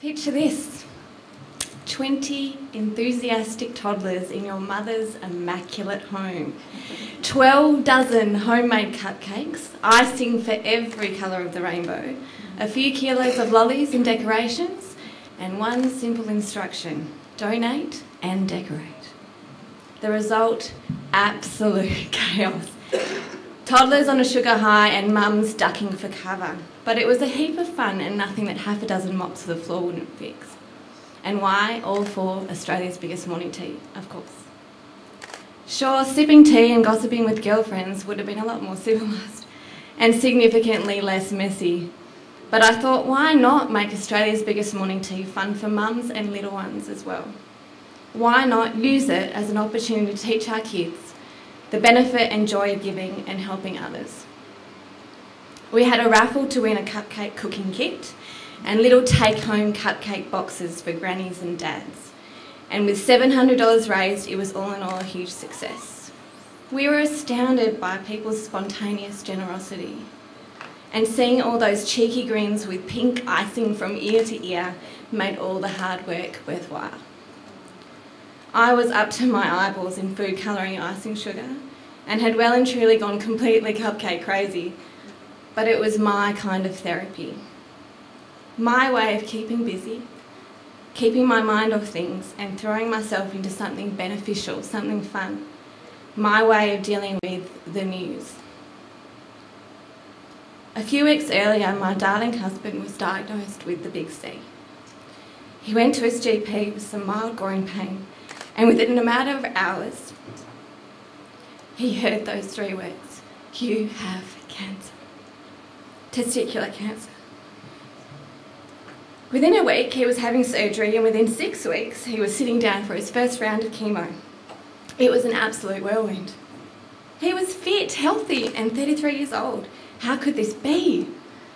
Picture this, 20 enthusiastic toddlers in your mother's immaculate home, 12 dozen homemade cupcakes, icing for every colour of the rainbow, a few kilos of lollies and decorations, and one simple instruction: donate and decorate. The result, absolute chaos. Toddlers on a sugar high and mums ducking for cover. But it was a heap of fun and nothing that half a dozen mops of the floor wouldn't fix. And why? All for Australia's biggest morning tea, of course. Sure, sipping tea and gossiping with girlfriends would have been a lot more civilised and significantly less messy. But I thought, why not make Australia's biggest morning tea fun for mums and little ones as well? Why not use it as an opportunity to teach our kids the benefit and joy of giving and helping others? We had a raffle to win a cupcake cooking kit and little take-home cupcake boxes for grannies and dads. And with $700 raised, it was all in all a huge success. We were astounded by people's spontaneous generosity. And seeing all those cheeky grins with pink icing from ear to ear made all the hard work worthwhile. I was up to my eyeballs in food colouring icing sugar and had well and truly gone completely cupcake crazy, but it was my kind of therapy. My way of keeping busy, keeping my mind off things and throwing myself into something beneficial, something fun. My way of dealing with the news. A few weeks earlier, my darling husband was diagnosed with the big C. He went to his GP with some mild groin pain, and within a matter of hours, he heard those 3 words: "You have cancer." Testicular cancer. Within a week, he was having surgery, and within 6 weeks, he was sitting down for his first round of chemo. It was an absolute whirlwind. He was fit, healthy, and 33 years old. How could this be?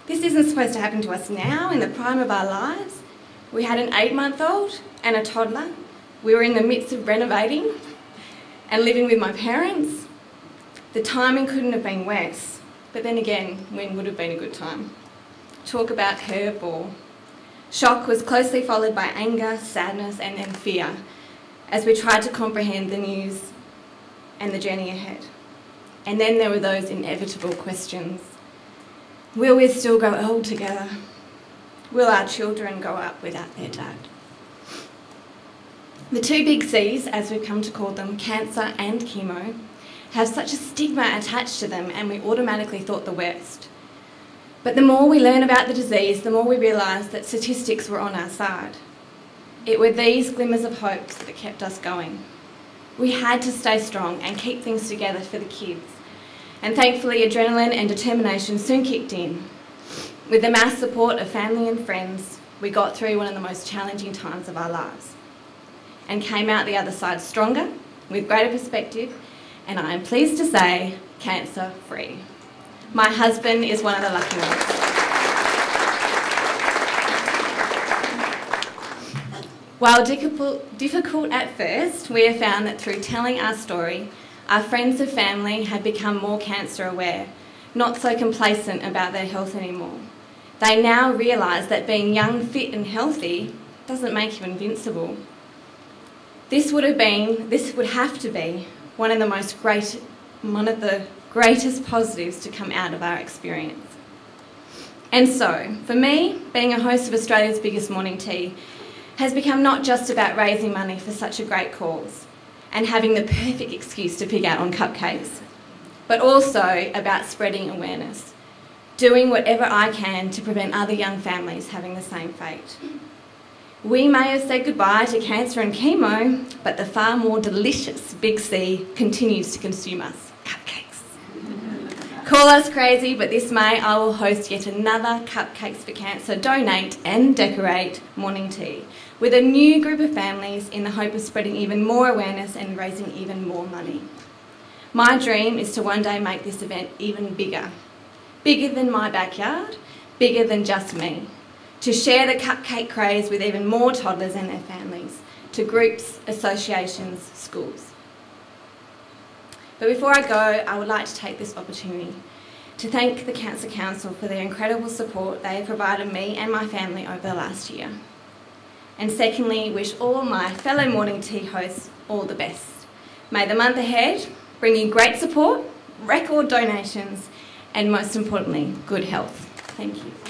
This isn't supposed to happen to us now, in the prime of our lives. We had an 8-month-old and a toddler. We were in the midst of renovating and living with my parents. The timing couldn't have been worse. But then again, when would have been a good time? Talk about curveball. Shock was closely followed by anger, sadness, and then fear as we tried to comprehend the news and the journey ahead. And then there were those inevitable questions. Will we still grow old together? Will our children grow up without their dad? The 2 big C's, as we've come to call them, cancer and chemo, have such a stigma attached to them, and we automatically thought the worst. But the more we learn about the disease, the more we realise that statistics were on our side. It were these glimmers of hope that kept us going. We had to stay strong and keep things together for the kids. And thankfully, adrenaline and determination soon kicked in. With the mass support of family and friends, we got through one of the most challenging times of our lives and came out the other side stronger, with greater perspective, and I am pleased to say, cancer-free. My husband is one of the lucky ones. While difficult at first, we have found that through telling our story, our friends and family have become more cancer aware, not so complacent about their health anymore. They now realise that being young, fit and healthy doesn't make you invincible. This would have to be one of the greatest positives to come out of our experience. And so, for me, being a host of Australia's biggest morning tea has become not just about raising money for such a great cause and having the perfect excuse to pig out on cupcakes, but also about spreading awareness, doing whatever I can to prevent other young families having the same fate. We may have said goodbye to cancer and chemo, but the far more delicious Big C continues to consume us, cupcakes. Call us crazy, but this May I will host yet another Cupcakes for Cancer Donate and Decorate morning tea with a new group of families in the hope of spreading even more awareness and raising even more money. My dream is to one day make this event even bigger. Bigger than my backyard, bigger than just me. To share the cupcake craze with even more toddlers and their families, to groups, associations, schools. But before I go, I would like to take this opportunity to thank the Cancer Council for their incredible support they have provided me and my family over the last year. And secondly, wish all my fellow morning tea hosts all the best. May the month ahead bring you great support, record donations, and most importantly, good health. Thank you.